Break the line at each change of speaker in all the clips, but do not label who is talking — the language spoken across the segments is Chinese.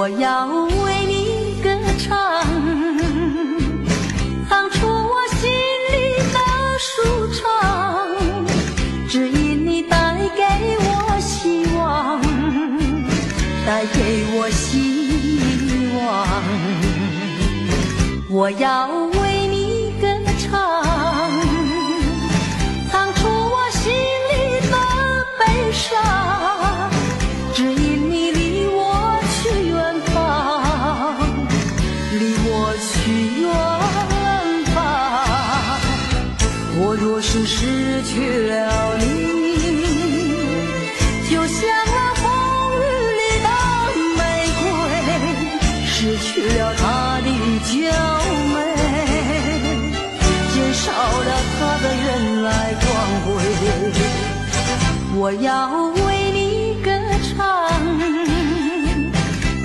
我要为你歌唱，唱出我心里的舒畅，只因你带给我希望，带给我希望。我要为你歌唱，唱出我心里的悲伤，只因你离我去远方，离我去远方。我若是失去了你，就像那风雨里的玫瑰，失去了它的娇美，减少了它的原来光辉。我要为你歌唱，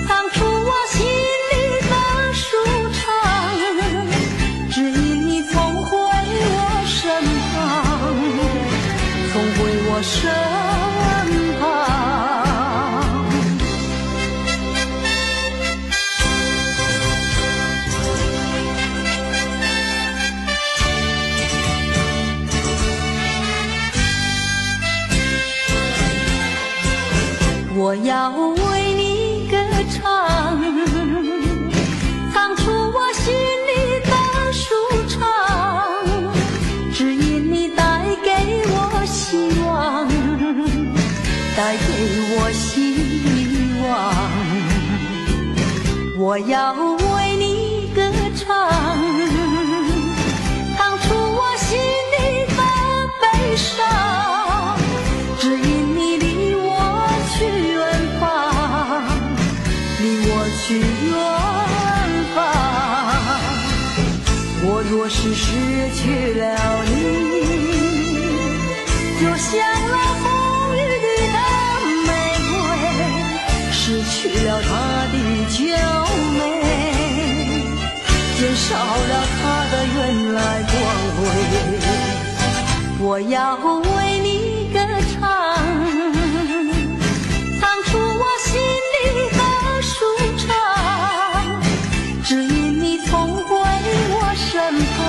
唱出我心里的舒畅，只因你重回我身旁，重回我身旁。我要为你歌唱，唱出我心里的舒畅，只因你带给我希望，带给我希望。我要为你歌唱，唱出我心里的悲伤，只因你离我去远方，离我去远方。我若是失去了你，就像那风雨里的玫瑰，失去了它的娇美，减少了它的原来光辉。我要为你歌唱，唱出我心里的舒畅，只因你重回我身旁，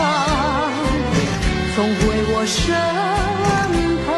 重回我身旁。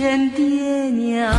见爹娘。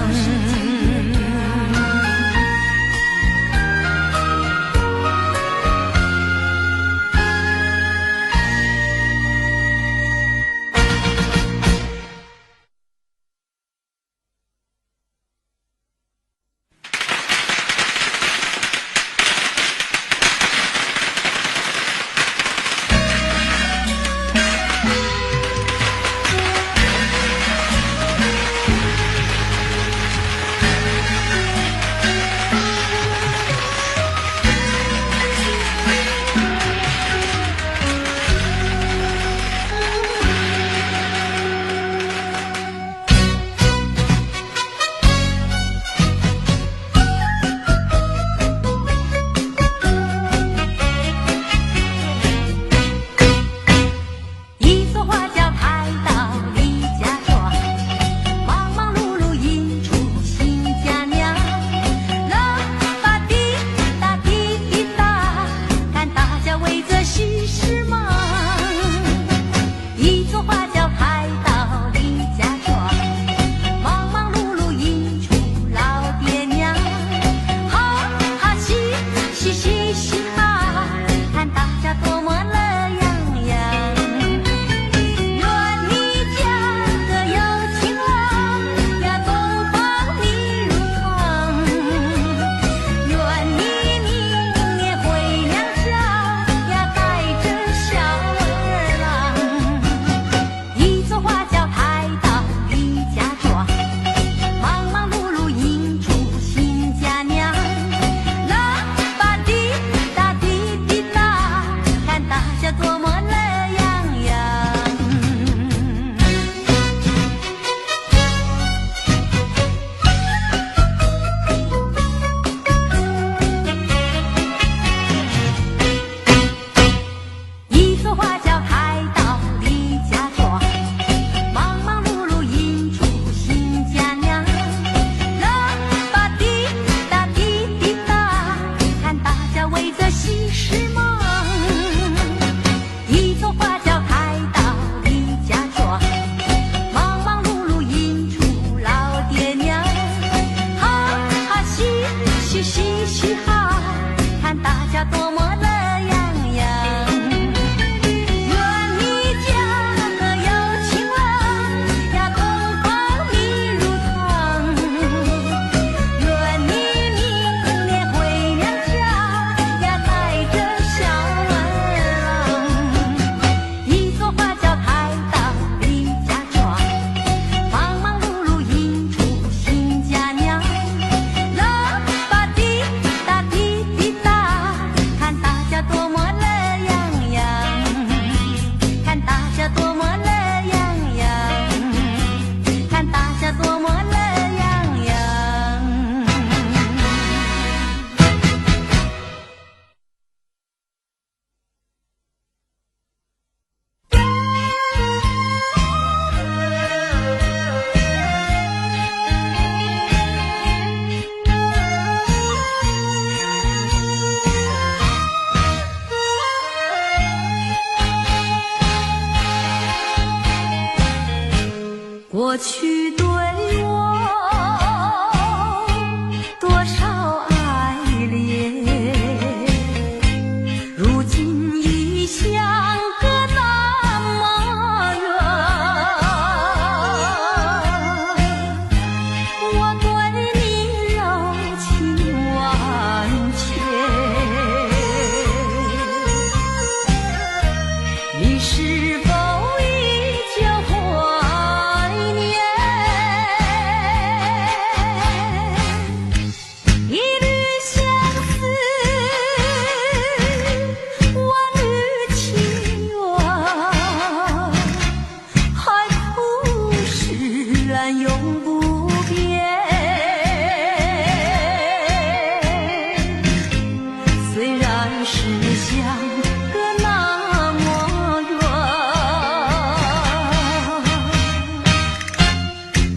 过去对我多少爱恋，如今已相隔那么远。我对你柔情万千，你是否依旧怀念？一缕相思，万缕情缘，海枯石烂永不变。虽然是相隔那么远，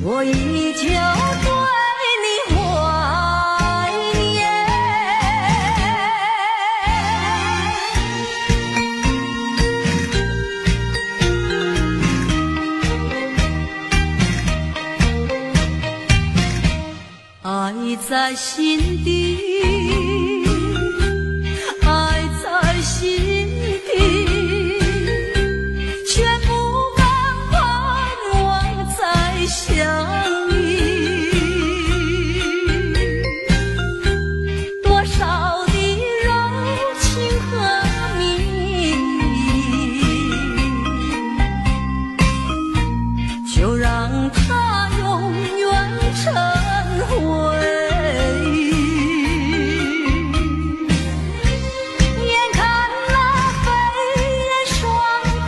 我依旧对你怀念。在心底，爱在心底，却不敢盼望再相遇。多少的柔情和蜜意，就让它永远成回忆。眼看那飞燕双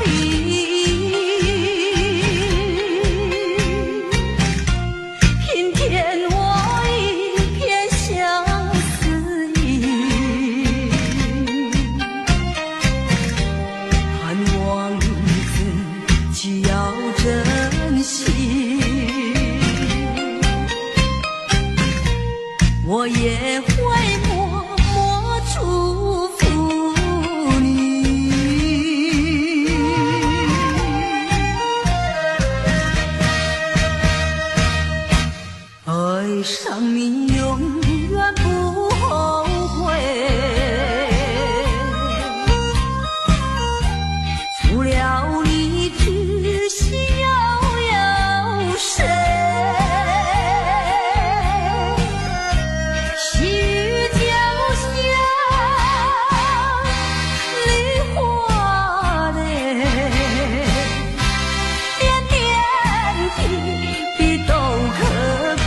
璧，平添我一片相思意。盼望自己要珍惜，我也会默默祝福你。爱上你永远不后悔，除了你知心又有谁？细雨就像梨花泪，点点滴滴都可贵。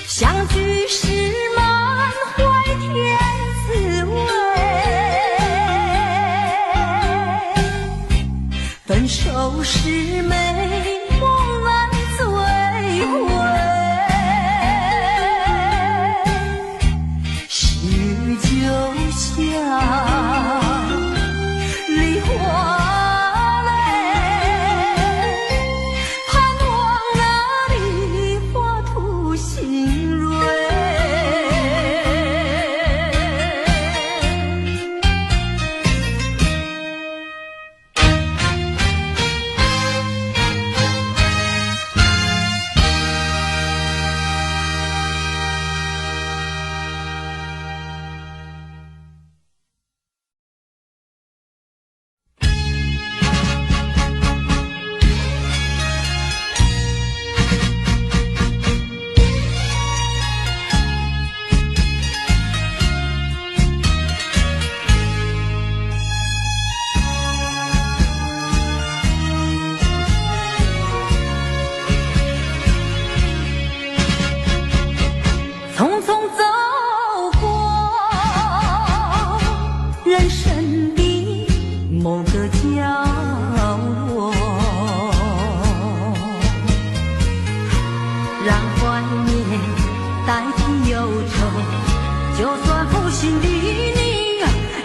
相聚时满怀甜滋味，分手时美梦难追回。细雨就像梨花泪，盼望那梨花吐新蕊。匆匆走过人生的某个角落，让怀念代替忧愁，就算负心的你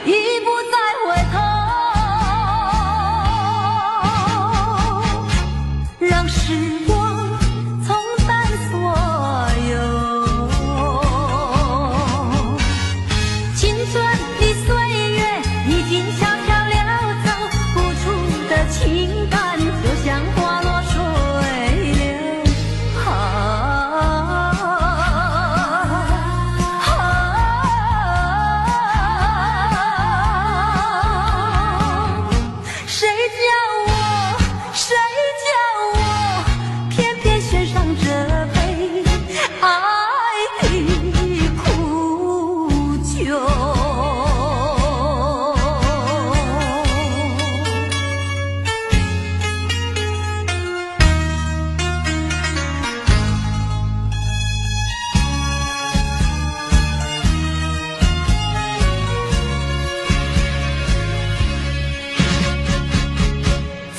已不再回头，让时光冲淡所有。青春的岁月已经悄悄溜走，付出的情感就像花落水流。谁叫我偏偏选上这杯爱的苦酒？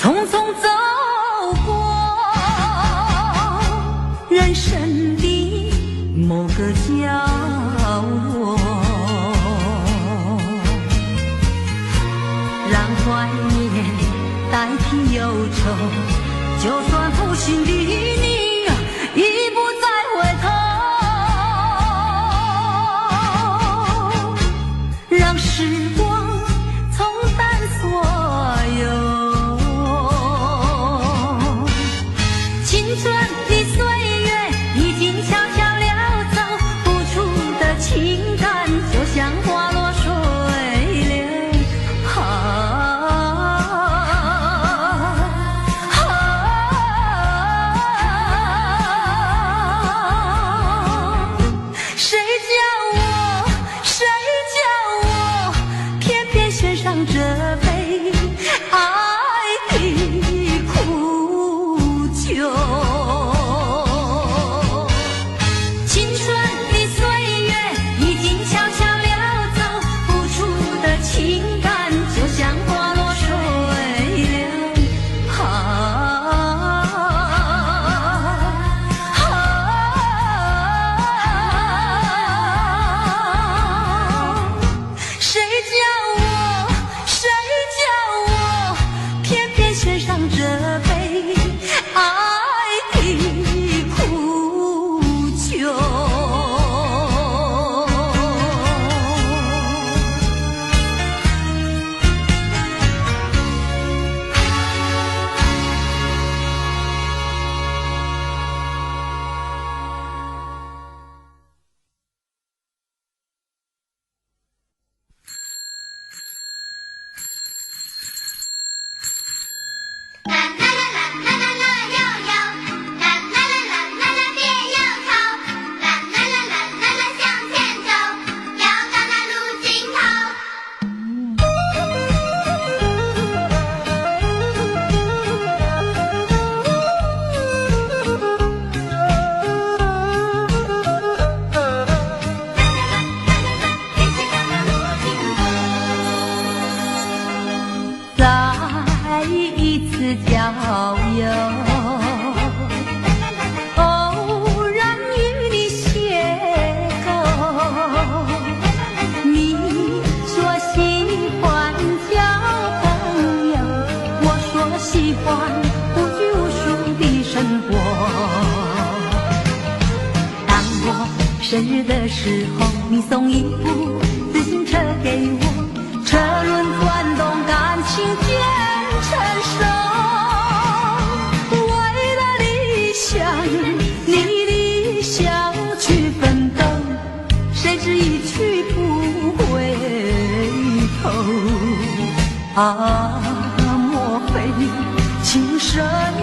匆匆走过人生的某个角落，让怀念代替忧愁，就算负心的你已不再回头，让时光冲淡所有。青春献上这杯爱的苦酒。生日的时候，你送一部自行车给我，车轮转动，感情渐成熟。为了理想，你理想去奋斗，谁知一去不回头。啊，莫非情深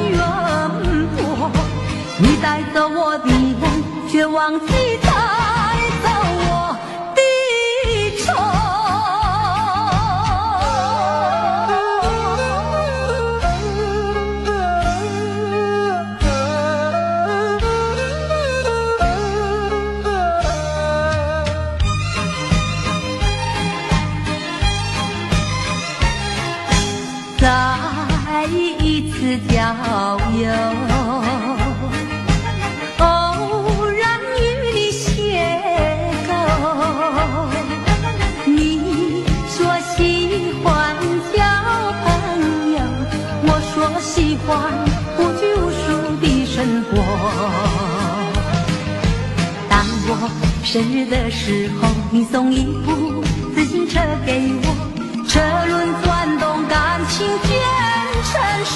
缘薄？你带走我的梦，却忘记带走我的愁。再一次郊游，喜欢无拘无束的生活。当我生日的时候，你送一部自行车给我，车轮转动，感情渐成熟。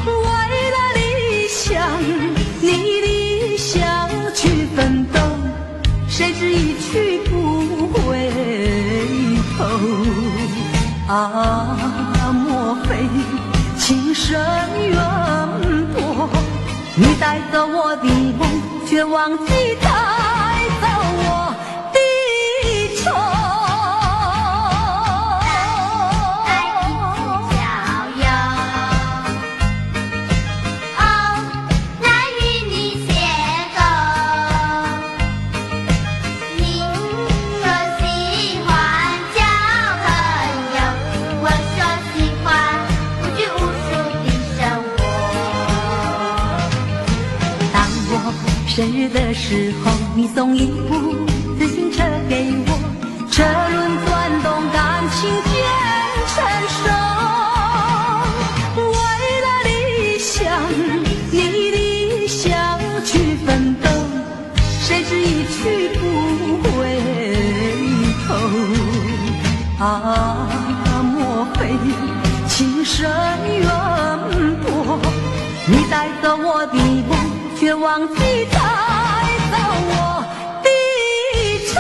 为了理想，你理想去奋斗，谁知一去不回头。啊，莫非情深缘薄？你带走我的梦，却忘记带走我的愁。生日的时候，你送一部自行车给我，车轮转动，感情渐成熟。为了理想，你理想去奋斗，谁知一去不回头。啊，莫非情深缘薄？你带走我的梦，却忘记带走我的愁。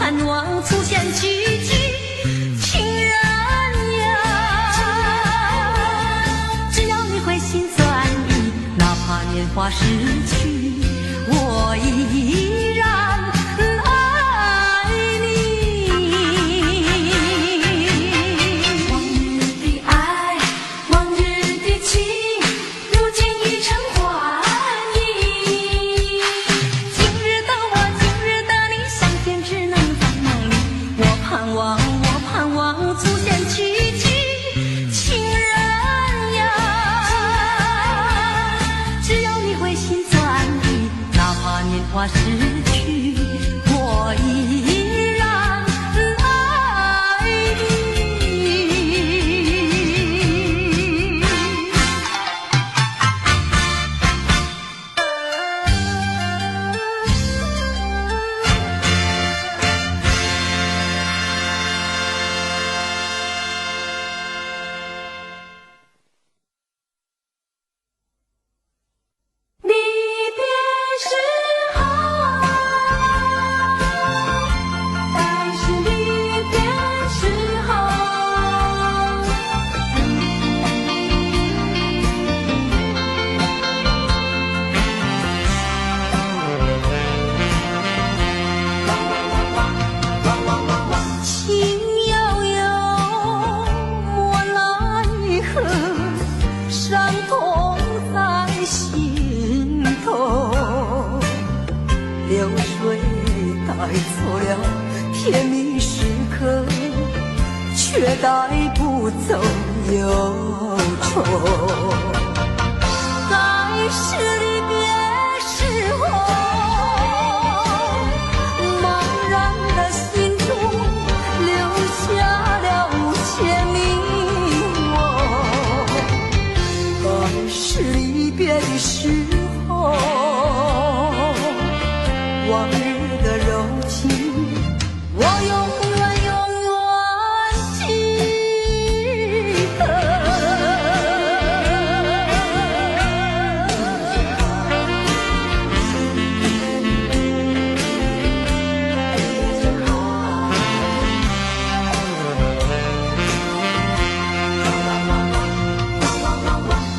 盼望出现奇迹，情人呀，只要你回心转意，哪怕年华逝去，我依然爱你。往日的爱，往日的情，如今已成幻影。今日的我，今日的你，相见只能在梦里。我盼望出现奇迹，情人呀，只要你回心转意，哪怕年华逝去，我依然爱你。离别时候，但是离别时候，情悠悠，莫奈何，伤痛在心头，流水带走了甜蜜时刻，却带不走忧愁。在是离别时候，茫然的心中留下了无限迷惘。在是离别的时候，往日的柔情，我永远记得。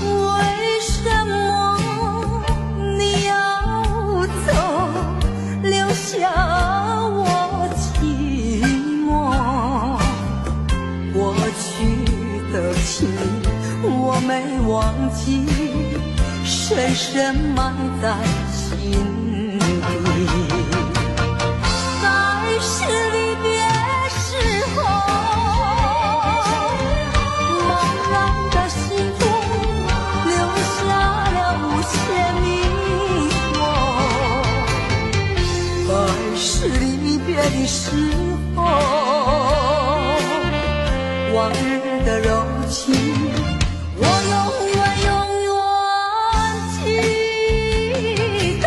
为什么你要走，留下我寂寞？过去的情我没忘记，深深埋在心底。在是离别时候，茫然的心中留下了无限迷惑。在是离别的时候，往日的柔情，我永远记得。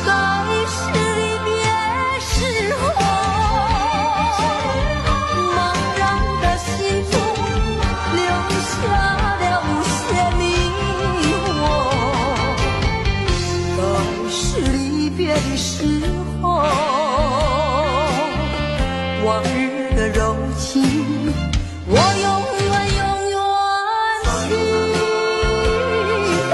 在是离别时候，茫然的心中留下了无限迷惑。在是离别的时候，往日的柔情，我永远记得。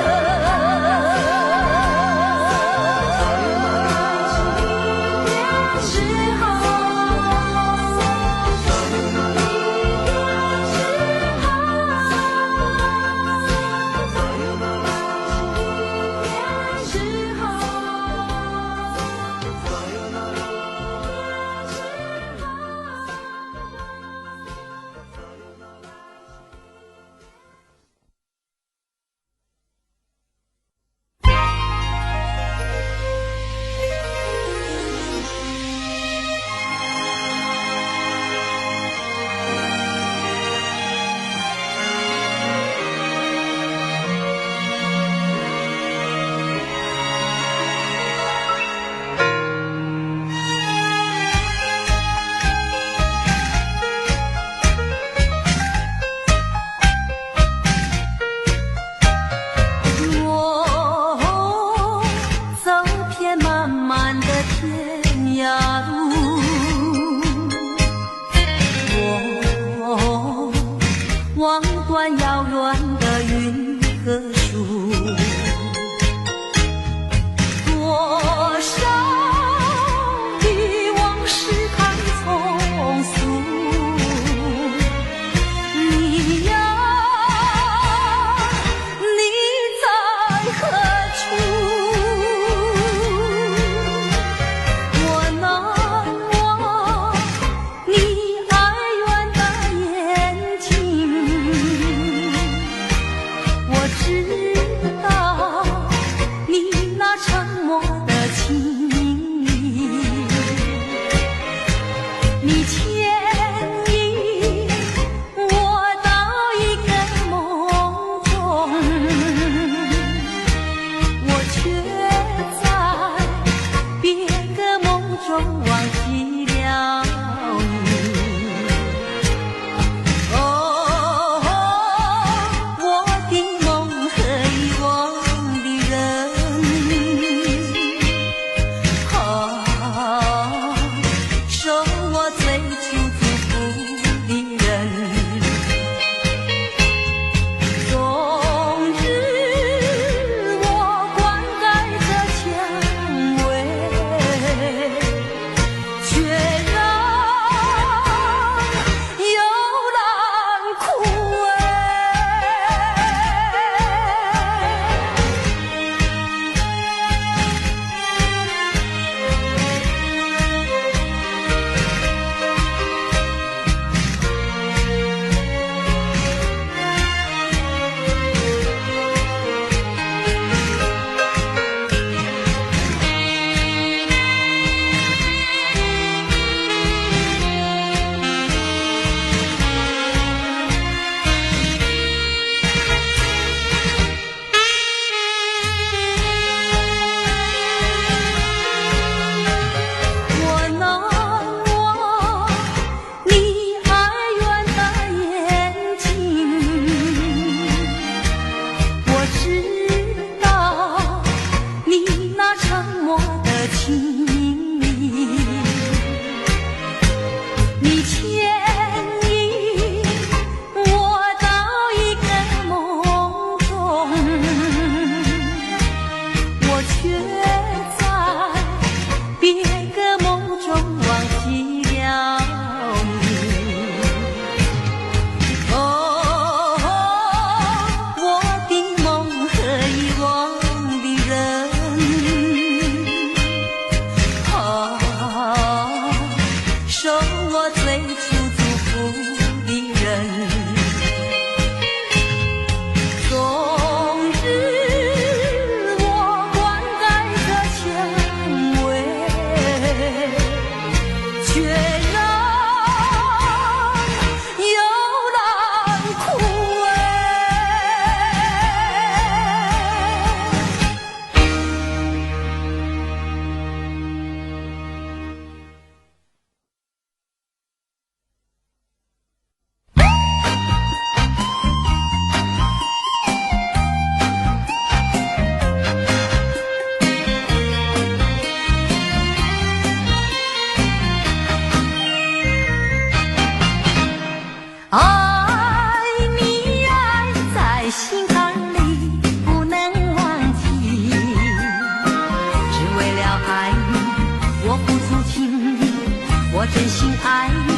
真心爱你，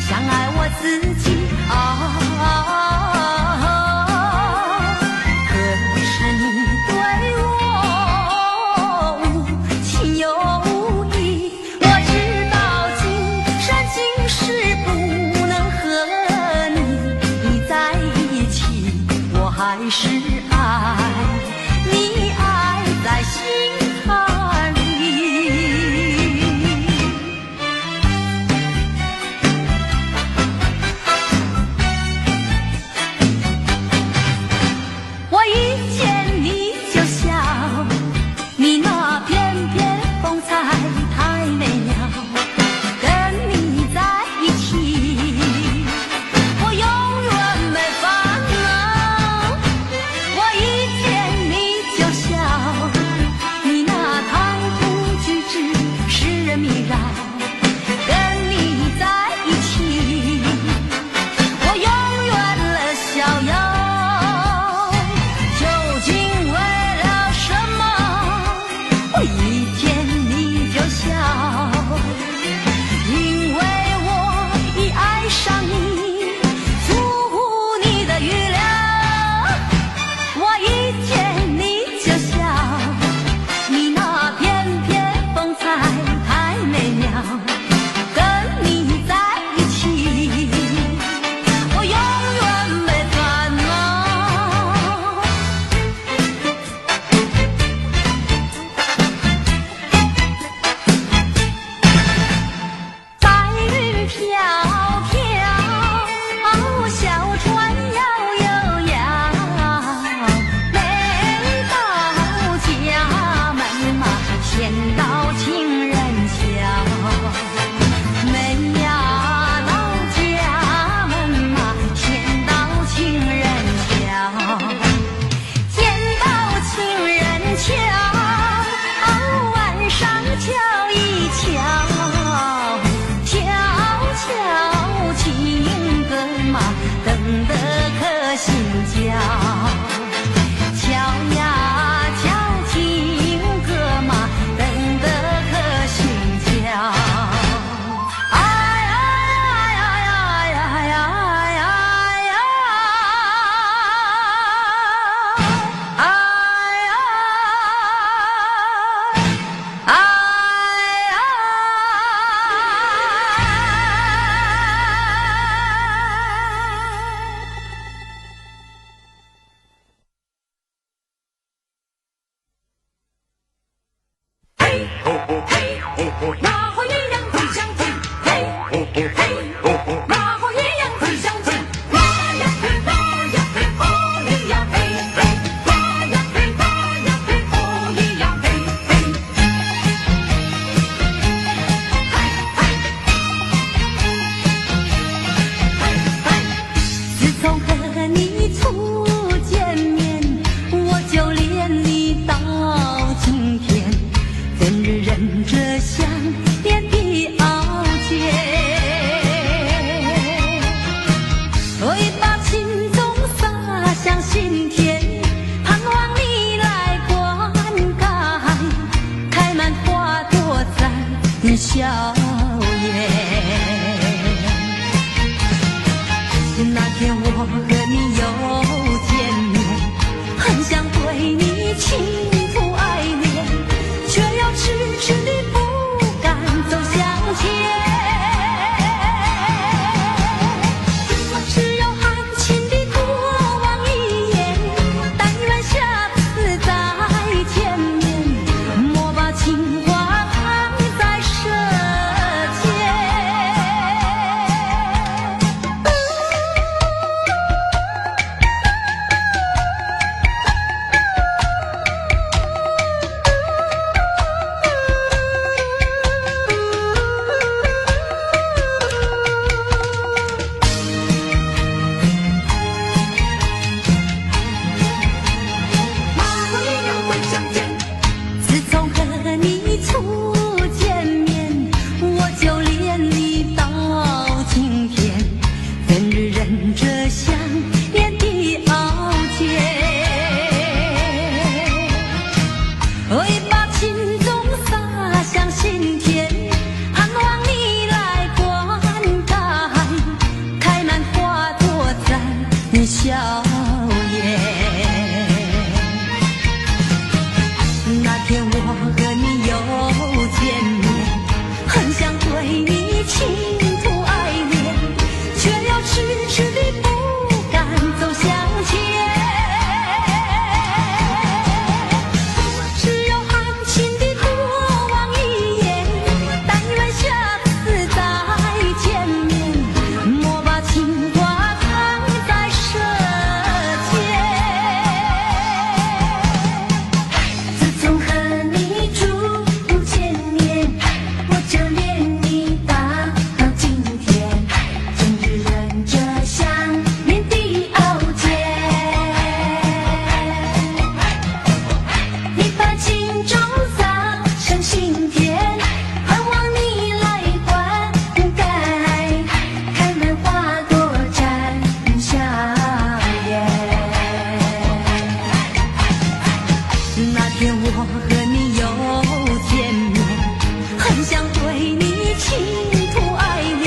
像爱我自己可是你对我无情有义，我知道今生今世不能和你在一起，我还是爱你，爱在心坎里。我一见你就笑，你那翩翩风采太美妙，跟你在一起我永远没烦恼。我一见你就笑，你那谈吐举止使人迷绕，跟你在一起我永远乐逍遥。究竟为了什么我一见你就笑？因为我已爱上你，出乎你的预料。我一见你就笑，你那翩翩风采太美妙，跟你在一起我永远没烦恼。白云飘飘，小船摇悠摇，每到家门嘛，先到情人桥。每呀到家门嘛，先到情人桥。见到情人桥，晚上瞧一瞧，悄悄情歌嘛，等得可心焦。瞧呀瞧情歌嘛，等得可心焦。哎呀呀呀呀呀呀呀！哎呀！哎呀！
嘿吼吼嘿吼吼，马和鸳鸯最相近。嘿吼吼嘿吼吼，马和鸳鸯最相近。拉呀嘿拉呀嘿，哦咿呀嘿嘿，拉呀嘿拉呀嘿，哦咿呀嘿嘿。
自从和你初见面，我就恋你到今天，怎日忍着想念的傲娇，会把情衷洒向心田，盼望你来灌溉，开满花朵在笑颜。那天我和你又见面，很想对你倾吐爱恋，却又迟迟地不敢走向前。只有含情地多望一眼，但愿下次再见面，莫把情话藏在身天我和你又见面，很想对你倾吐爱恋，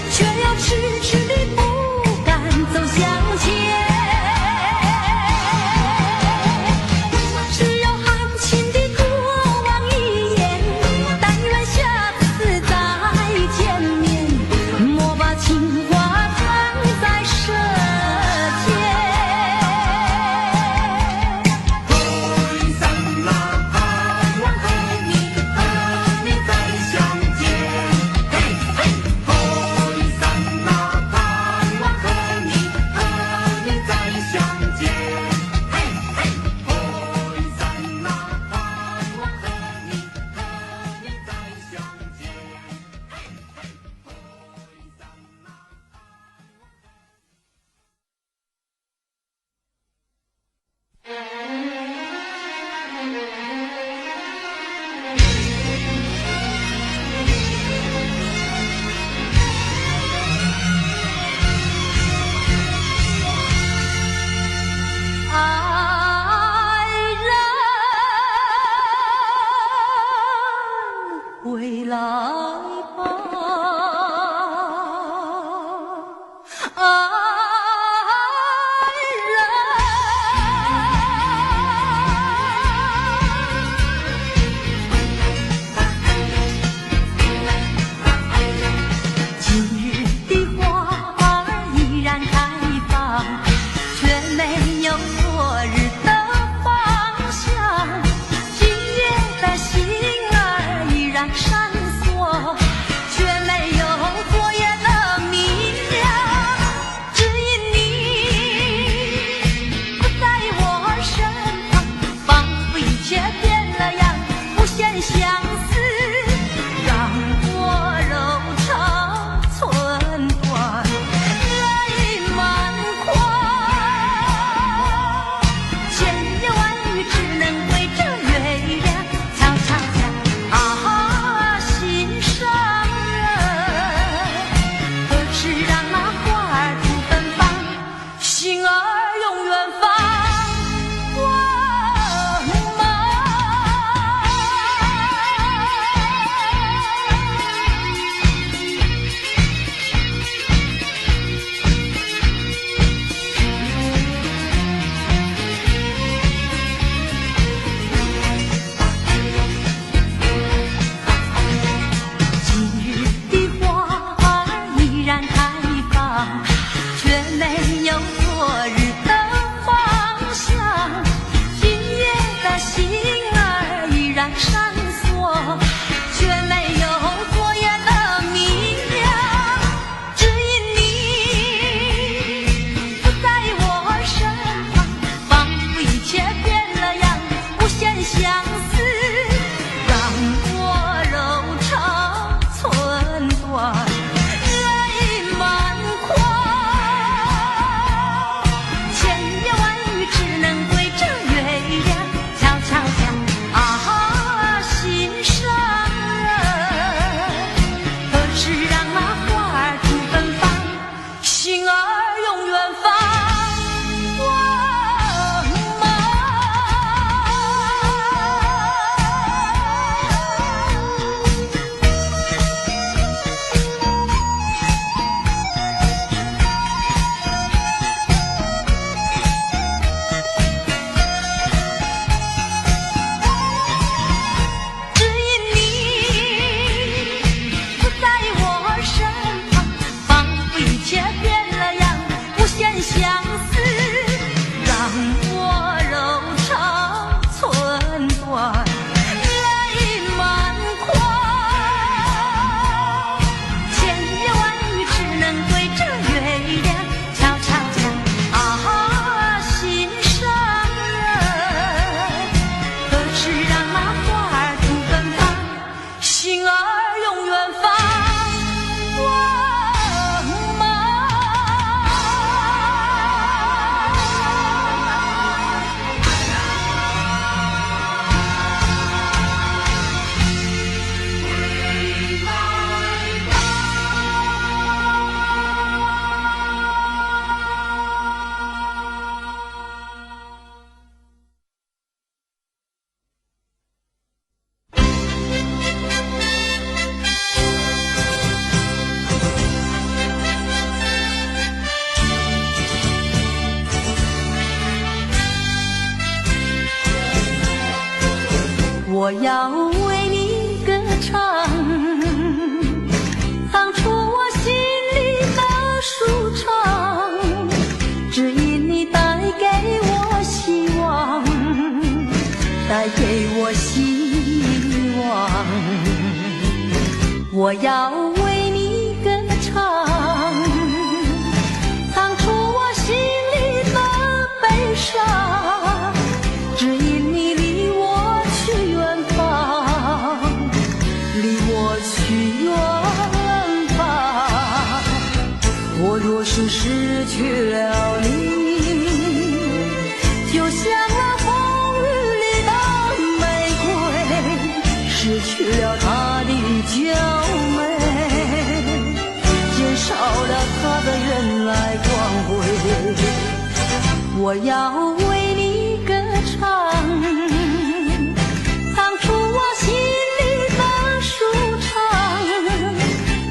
却又迟迟地不敢走向前。只有含情地多望一眼，但愿下次再见面，莫把情话藏在舌尖。
挥散了盼望和你再相见。
我要为你歌唱，唱出我心里的舒畅，只因你带给我希望，带给我希望。我要为你歌唱，唱出我心里的悲伤，只因你离我去远方，离我去远方。我若是失去了你，就像那风雨里的玫瑰，失去了它的娇美，减少了它的原来光辉。我要为你歌唱，唱出我心里的舒畅，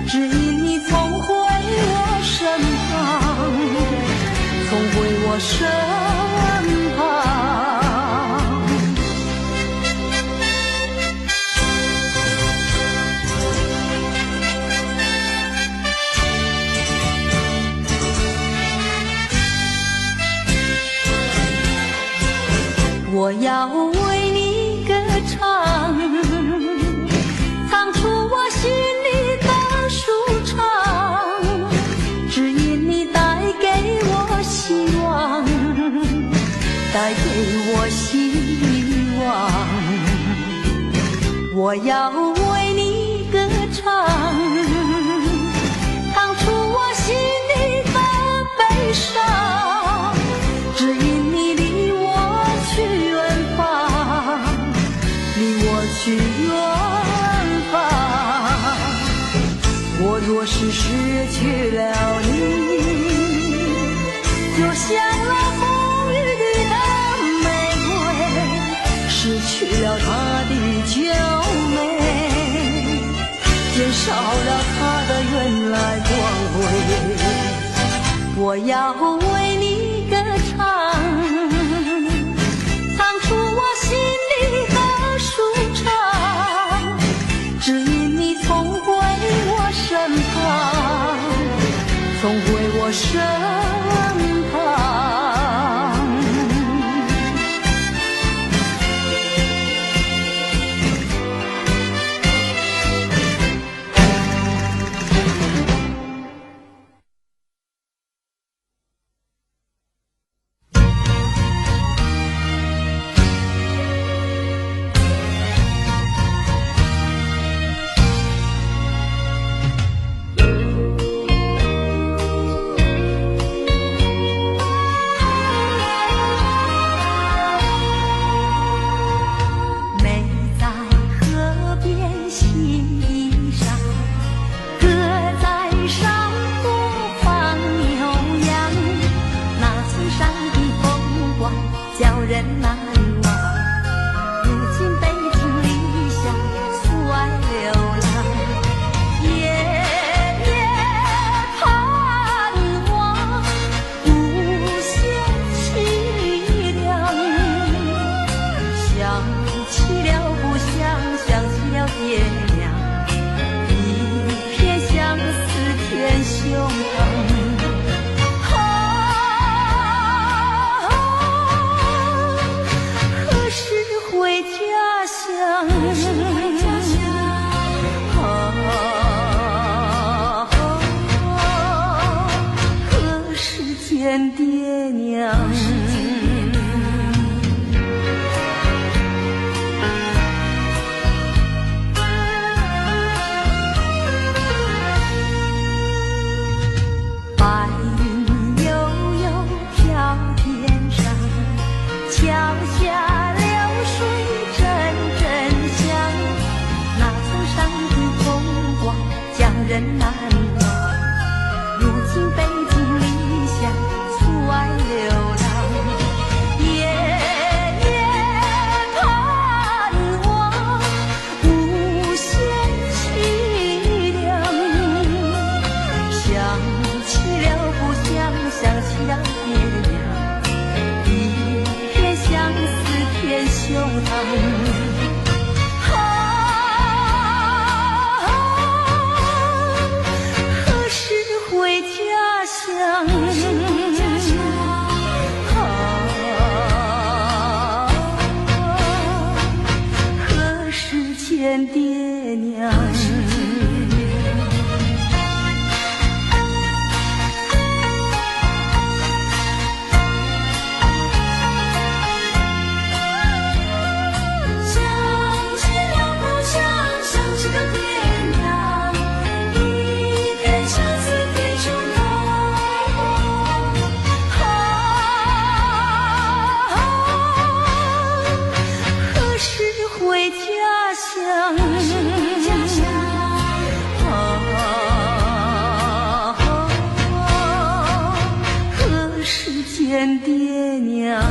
只因你重回我身旁，重回我身旁。我要为你歌唱，唱出我心里的舒畅，只因你带给我希望，带给我希望。我要为你歌唱，唱出我心里的悲伤，只因你离我去远方，离我去远方。我若是失去了你，就像那风雨里的玫瑰，失去了它的娇美，减少了它的原来光辉。我要为你歌唱，唱出我心里的舒畅，只因你重回我身旁，重回我身旁。
胸膛。
见爹娘。见爹娘。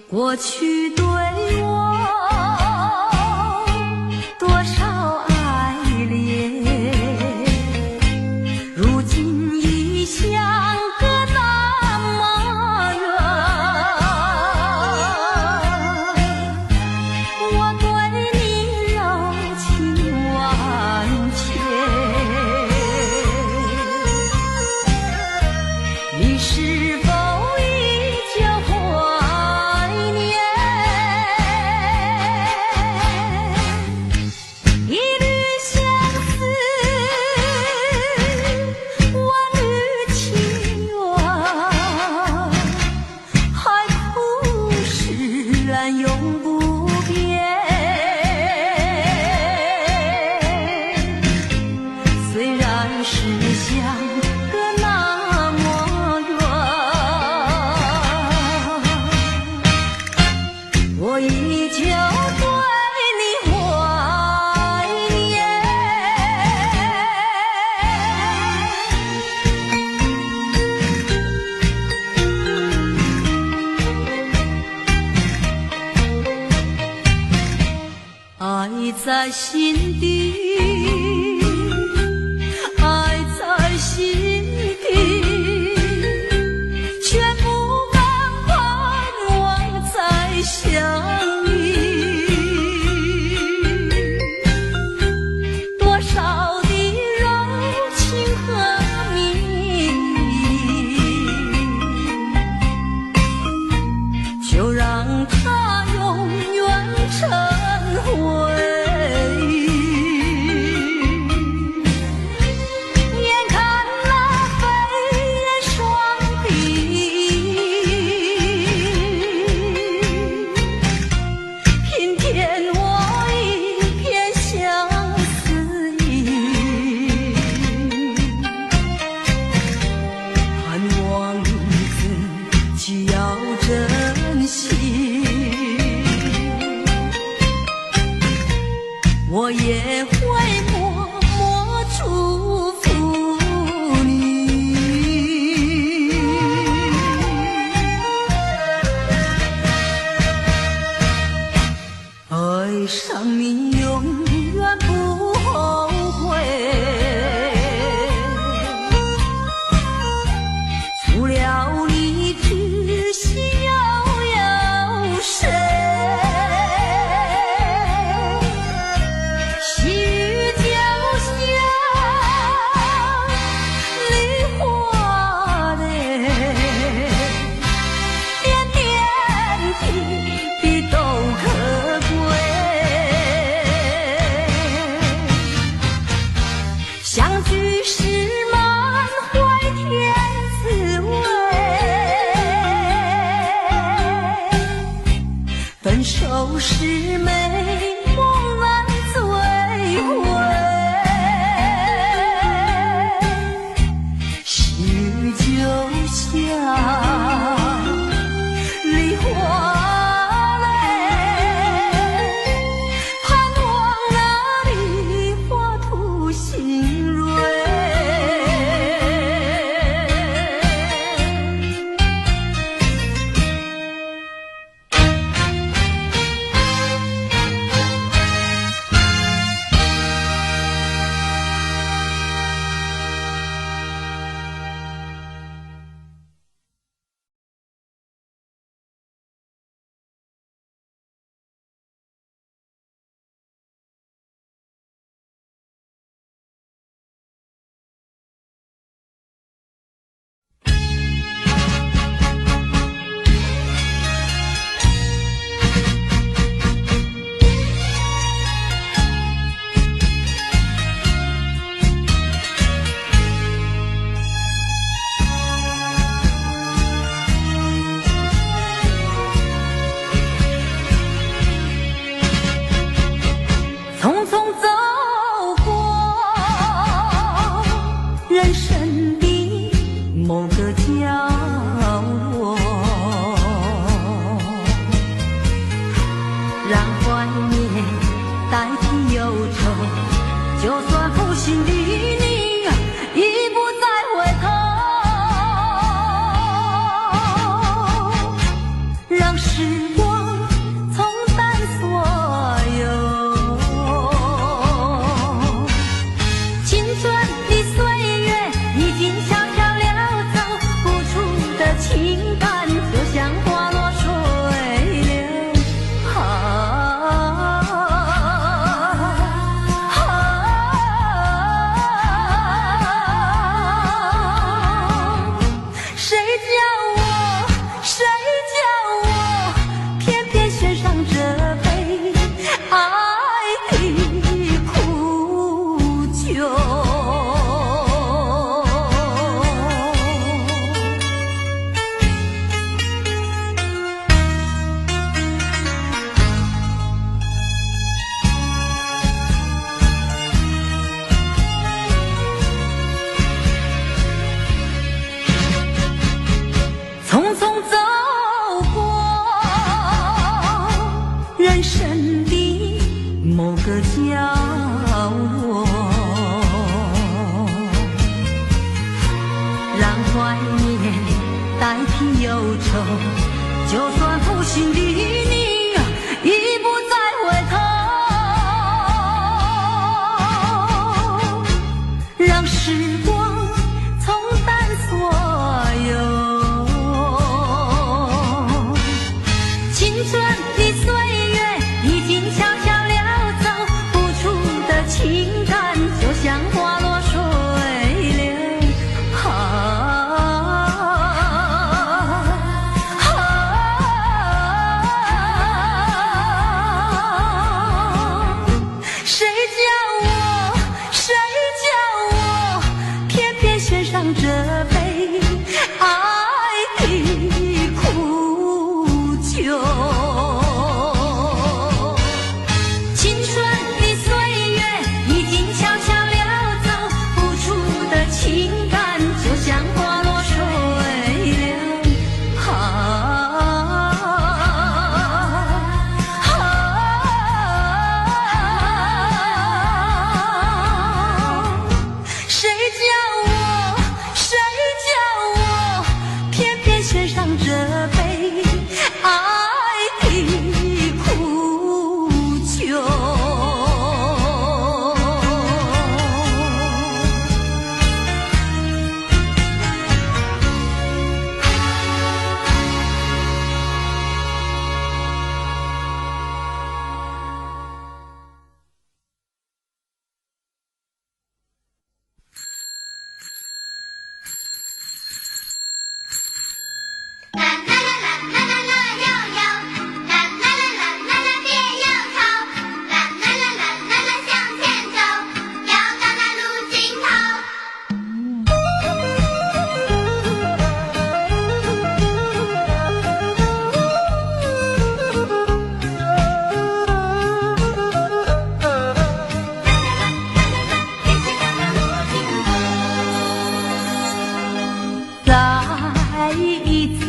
过去对我多少爱恋，如今已相隔那么远。我对你柔情万千，你是否依旧怀念？于是满怀甜滋味，分手是美梦难追回，许就像梨花泪，盼望那梨花吐新蕊。匆匆走过人生的某个角落，让怀念代替忧愁，就算负心的你已不再回头，让时光冲淡所有。青春的岁月已经悄悄溜走，付出的情感就像花落水流。谁叫我偏偏选上这杯爱的苦酒。匆匆走过人生的某个角落，让怀念代替忧愁，就算负心的你已不再回头，让时光冲淡所有。青春的岁月已经悄悄溜走，付出的情感就像花落水流。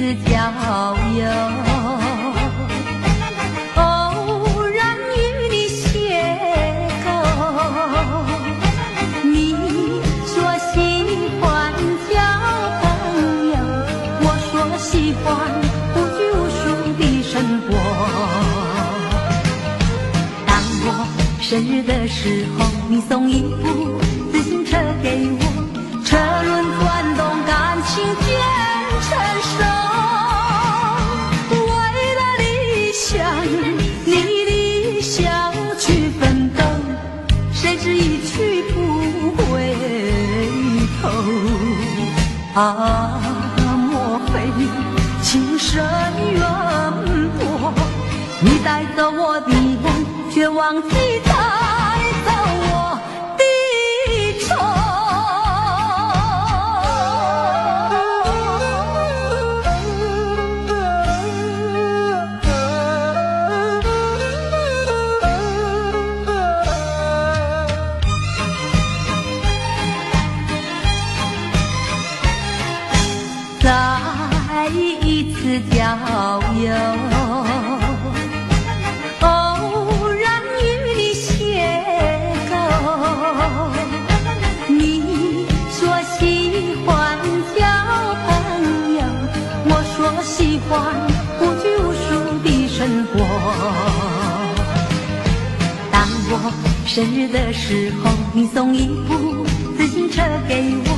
次郊游，偶然与你邂逅。你说喜欢交朋友，我说喜欢无拘无束的生活。当我生日的时候，你送一部自行车给我，车轮转动，感情渐成熟。为了理想，你理想去奋斗，谁知一去不回头。啊，莫非情深缘薄？你带走我的梦，却忘记带走我的愁。再一次郊游，偶然与你邂逅。你说喜欢交朋友，我说喜欢无拘无束的生活。当我生日的时候，你送一部自行车给我，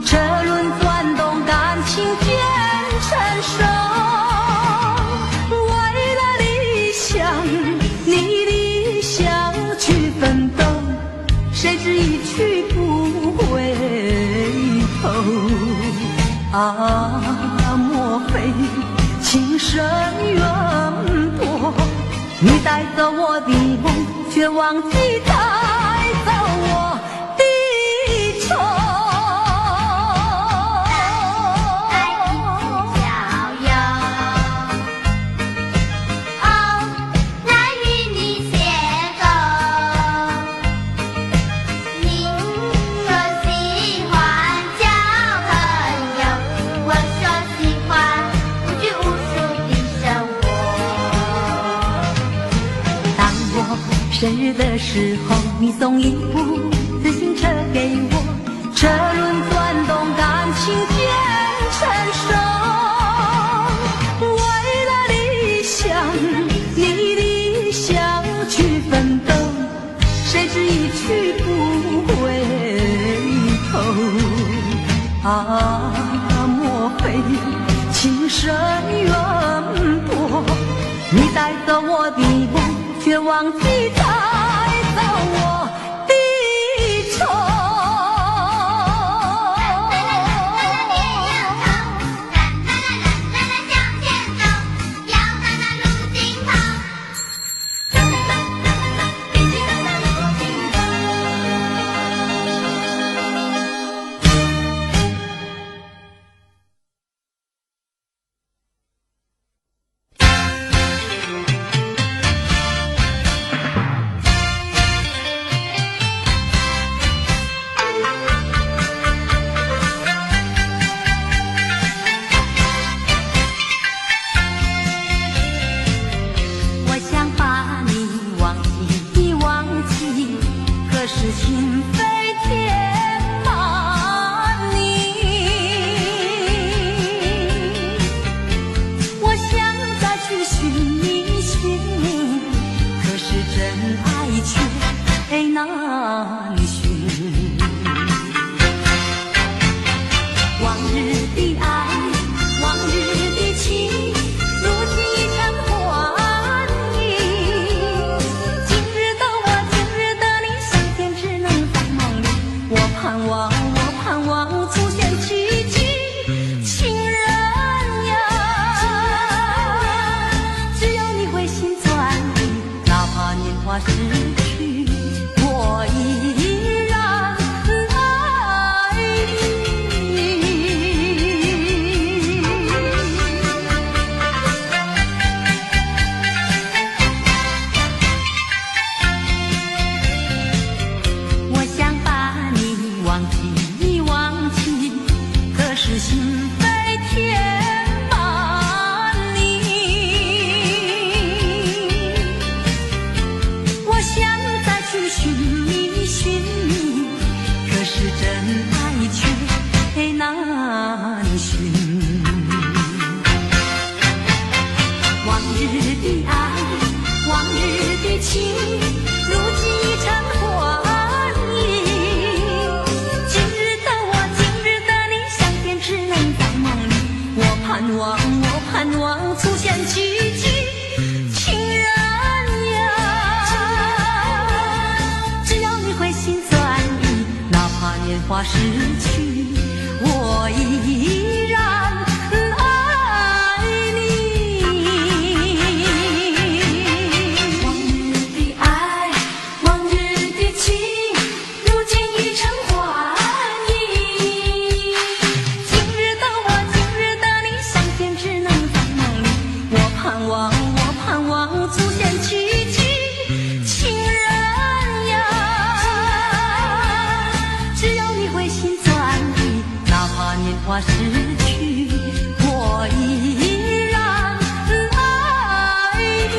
车轮转动，感情渐成熟。为了理想，你理想去奋斗，谁知一去不回头。啊，莫非情深缘薄？你带走我的梦，却忘记带走我的愁。生日的时候，你送一部自行车给我，车轮转动，感情渐成熟。为了理想，你理想去奋斗，谁知一去不回头。啊，莫非情深缘薄？你带走我的梦，却忘记带走我的愁。情非填满你，我想再去寻一寻，可是真爱却难寻。往日的爱，往日的情，如今已成幻影。今日的我，今日的你，相见只能在梦里。我盼望出现奇迹，情人呀，只有你会心转意，哪怕年华逝去，我依然爱你。我想把你忘记。望，我盼望出现奇迹，情人呀，只要你回心转意，哪怕年华逝去，我依然爱你。
往日的爱，往日的情，如今已成幻影。
今日的我，今日的你，相见只能在梦里。我盼望，我盼望出现奇迹，情人呀，只要你回心转意，哪怕年华逝去，我依然爱你。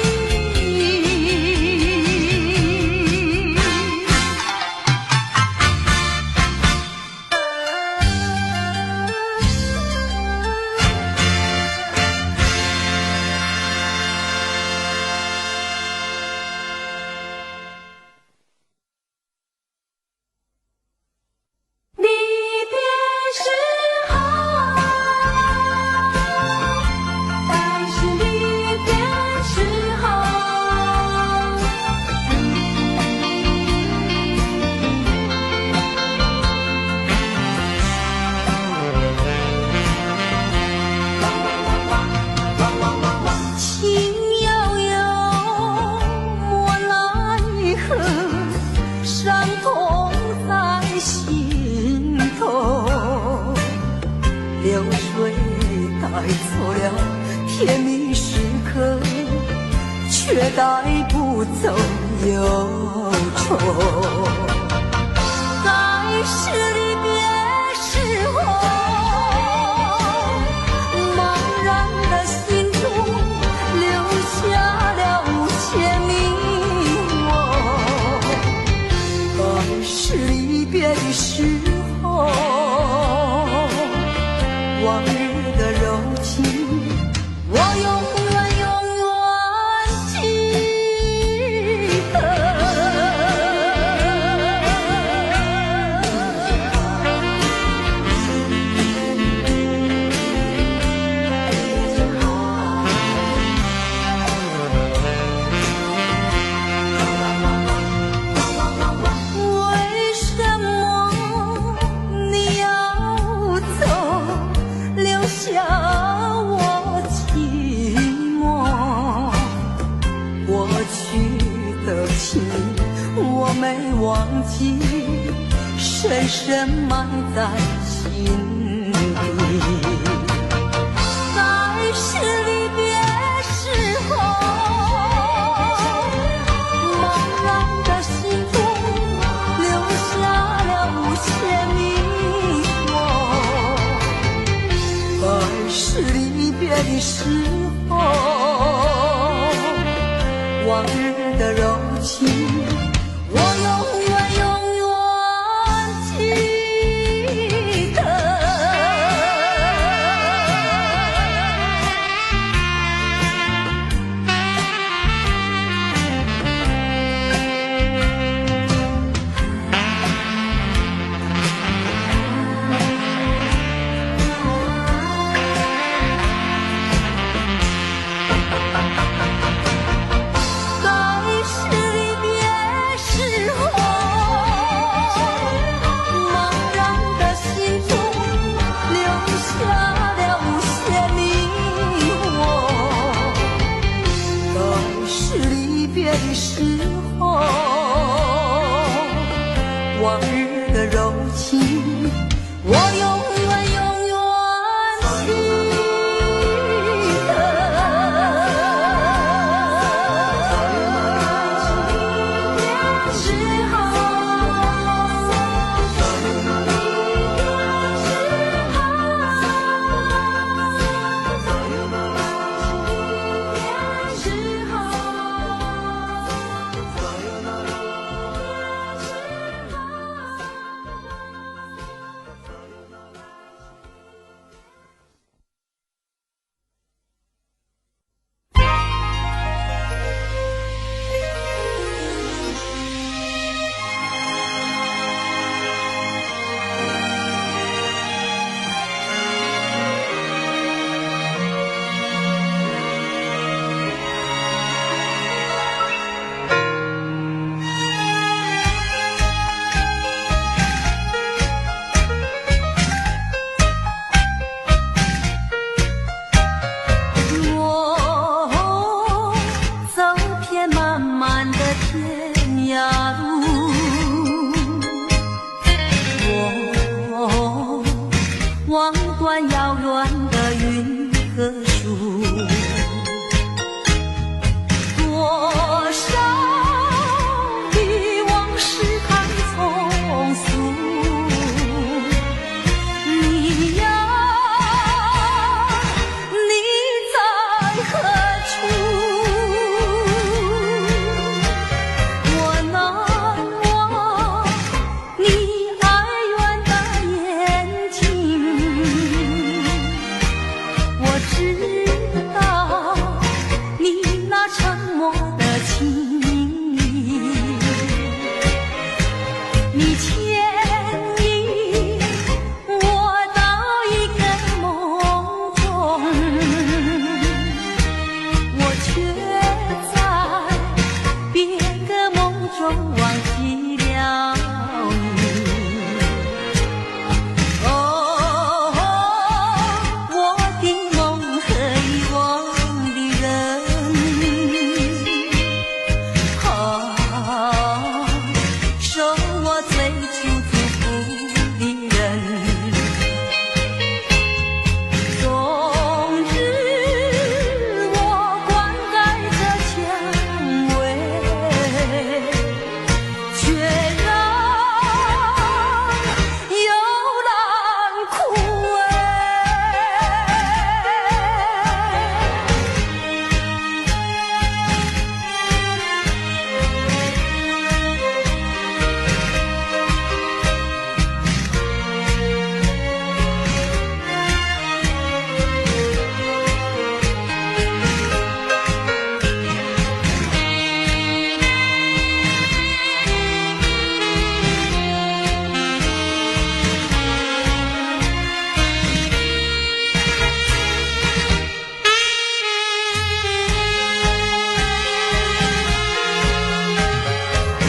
离别时候，还是离别时候。
情悠悠，莫奈何，伤痛在心头。流水带走了甜蜜时刻，却带不走忧愁。该是离别时候，茫然的心中留下了无限迷惘。该是离别的时候，往日的柔情，我永远永远记得。为什么你要走，留下我寂寞？过去的情我没忘记，深深埋在心底。该是离别时候，茫然的心中留下了无限迷惘。该是离别的时候，往日的柔情，我永远永远记得。该是离别时候，茫然的心中留下了无限迷惘。该是离别的时候，往日的柔情，我永远永远记得。
时候，时候。
断遥远的云和树，多少的往事太匆促。你呀，你在何处？我难忘你爱远的眼睛，我知道你那沉默的情意，你牵引我到一个梦中，我却在别个梦中忘记了你。哦，我的梦和遗忘的人，受我最初祝福的人，终日我灌溉着蔷薇，却让幽兰枯萎。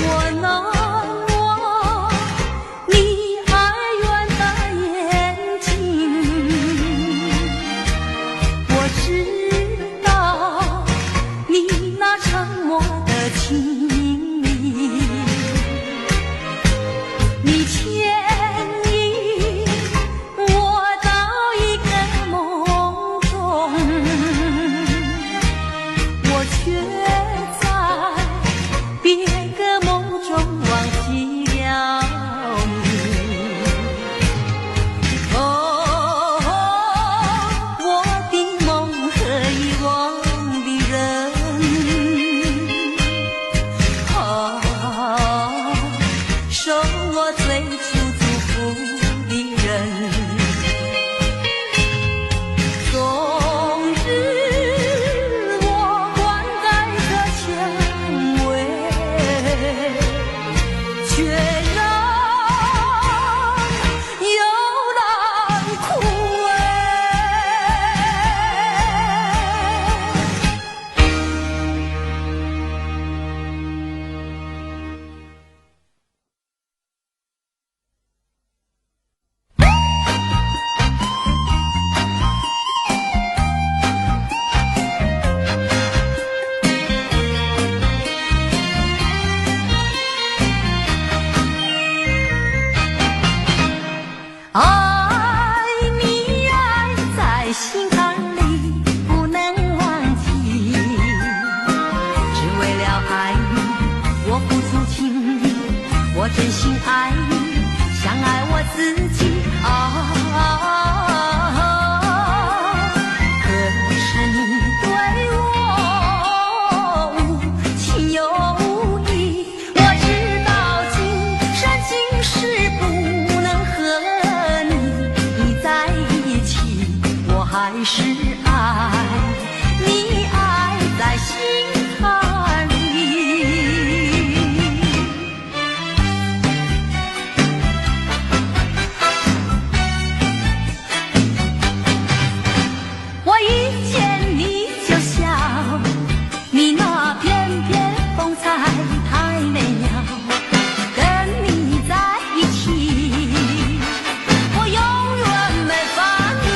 我难忘你爱远的眼睛，我知道你那沉默的情意，你牵引我到一个梦中，我却在别个梦中忘记了你。哦，我的梦和遗忘的人，受我最初祝福的人，终日我灌溉着蔷薇，却让幽兰枯萎。爱你爱在心坎里不能忘记，只为了爱你，我付出情意，我真心爱你，像爱我自己可是你对我无情又无义，我知道今生今世不能和你在一起，我还是爱你爱在心坎里。我一见你就笑，你那翩翩风采太美妙，跟你在一起我永远没烦恼。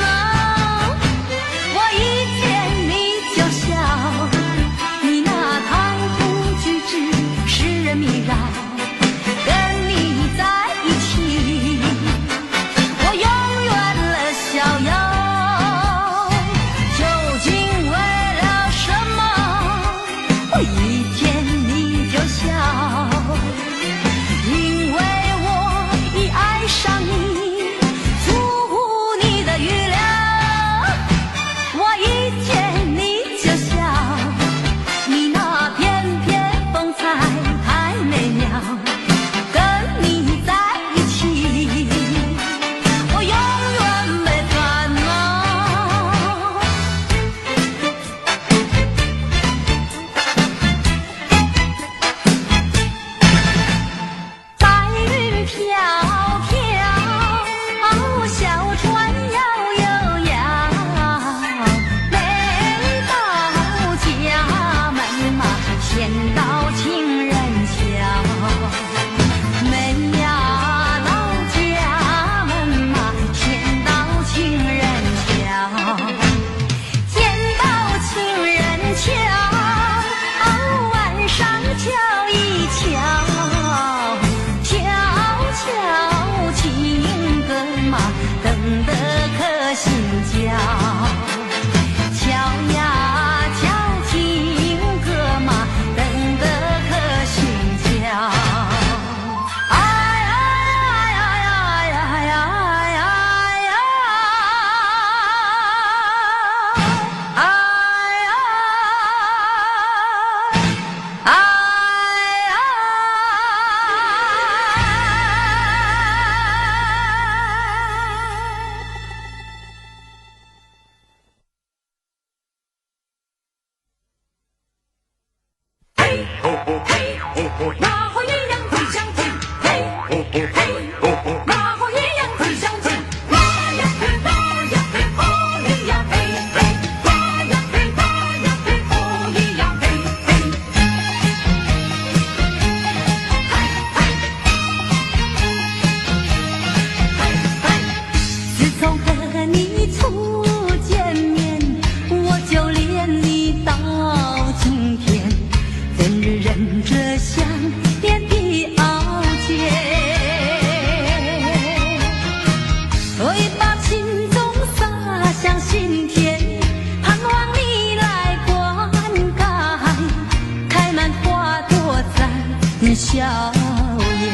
颜。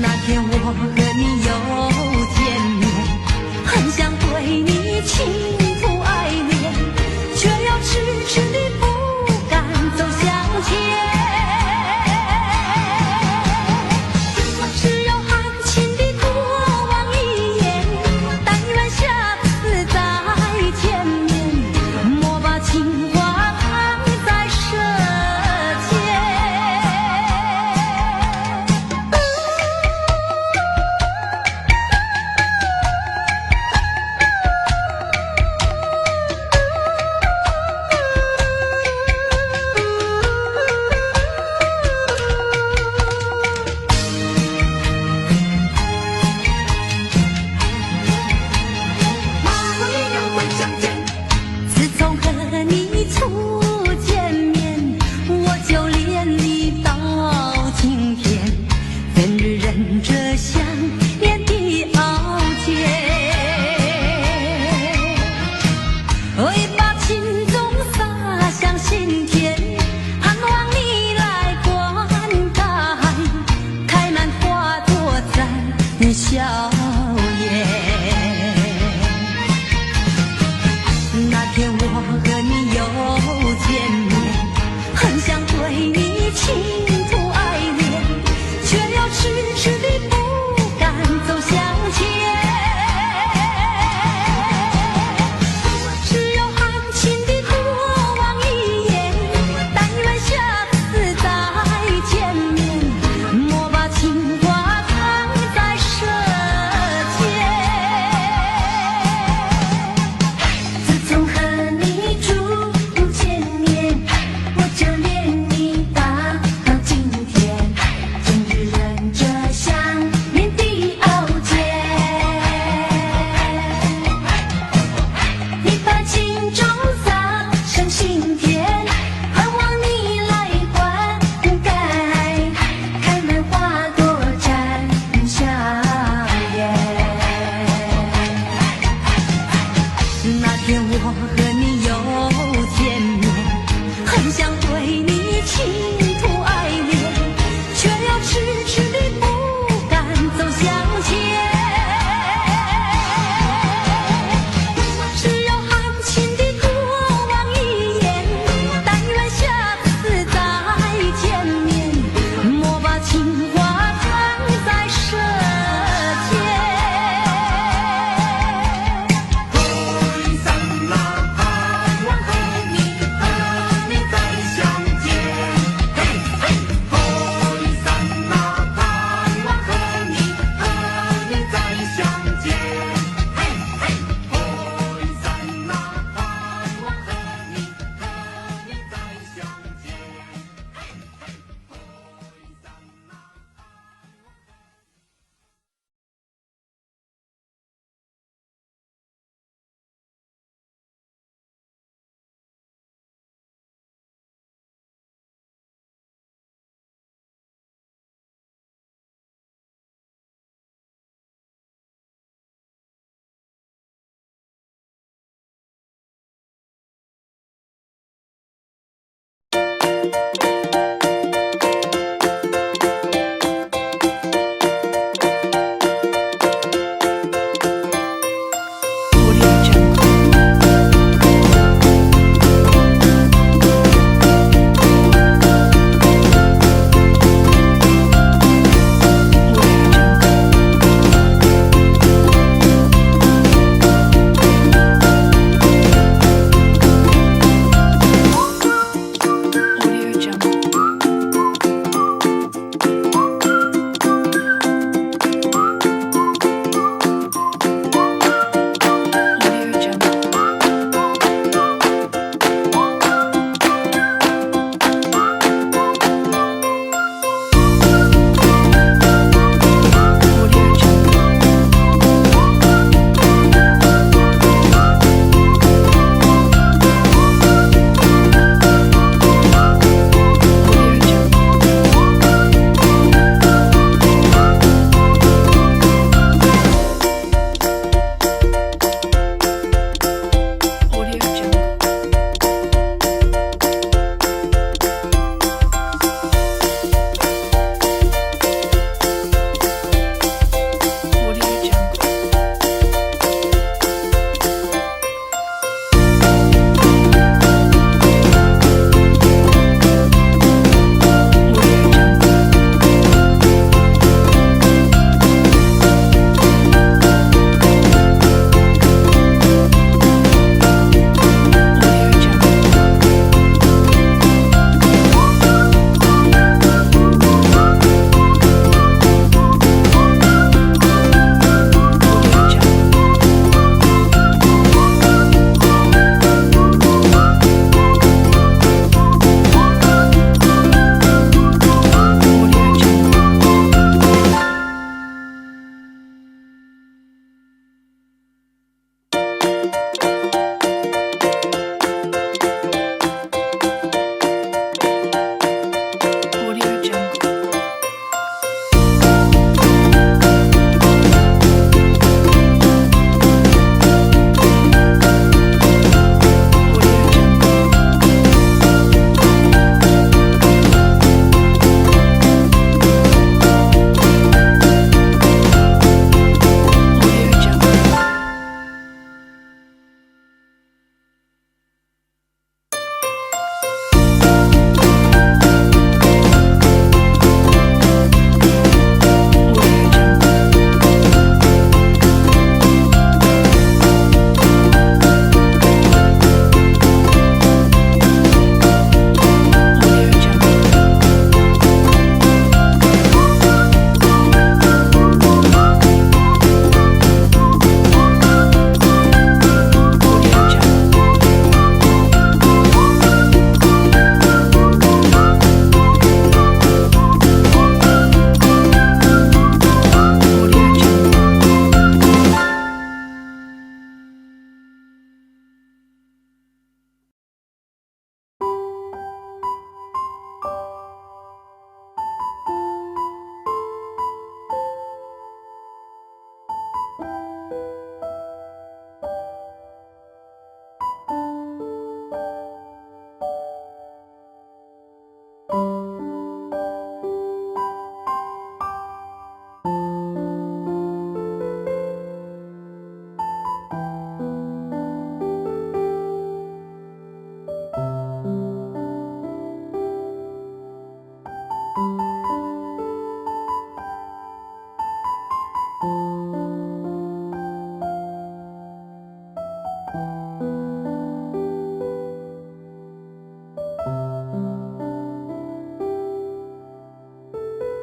那天我和你又见面，很想对你倾吐爱恋，却又迟迟地不敢走向前。只有含情地多望一眼，但愿下次再见面，莫把情话藏在舌尖。
马后鸳鸯会相见，
自从和你初见面，我就恋你到今天，怎日忍着想念的熬煎，为把情种洒向心田，盼望你来灌溉，开满花朵在笑颜。那天我和你又见面，很想对你倾吐爱恋，却又迟迟地不敢走向前。只有含情地多望一眼，但愿下次再见面，莫把情话藏在舌尖。
自从和你初见面，我就恋你到今天，整日忍着想念的熬煎。你把情种洒向心田，盼望你来灌溉，开满花朵绽笑颜。
那天我和你又见面，很想对你倾吐爱恋，却又迟迟地不敢走向前。只有含情地多望一眼，但愿下次再见面，莫把情话藏在舌尖。
后一刹那盼望和你再相见，嘿嘿，后一刹那盼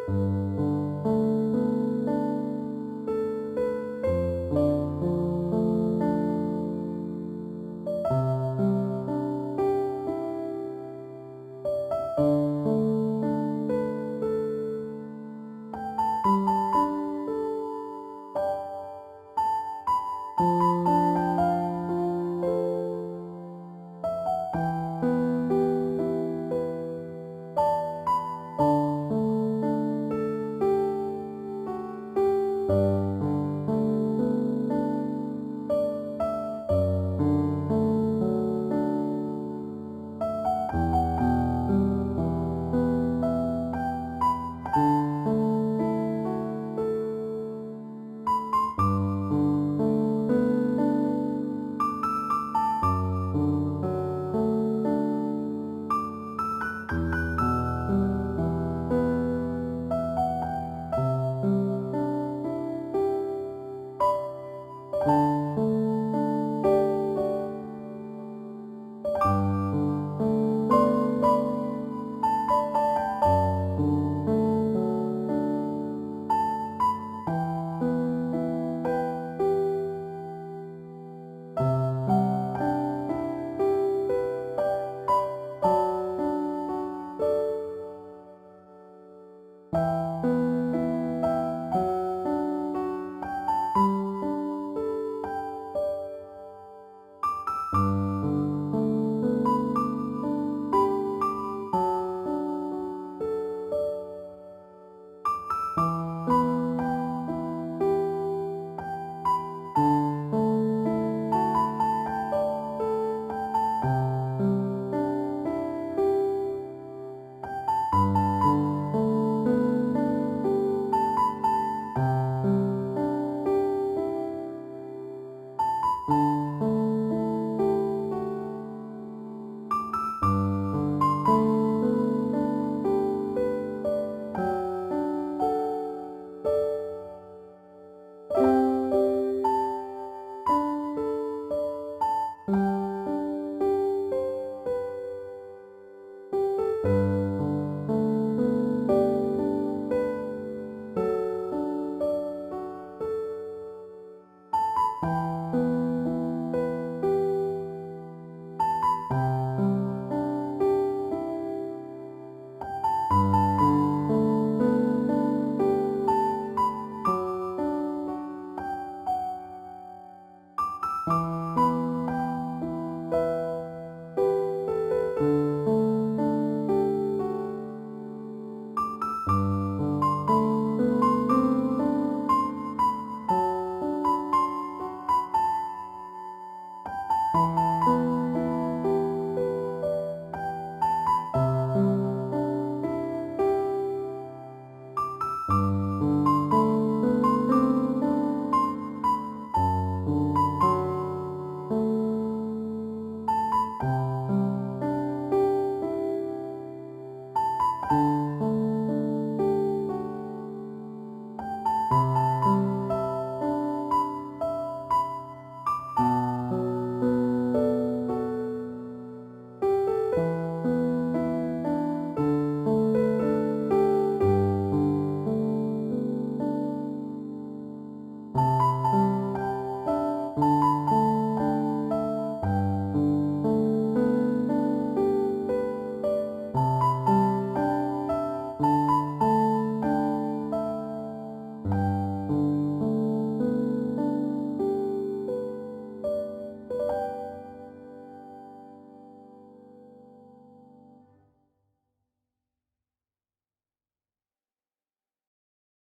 我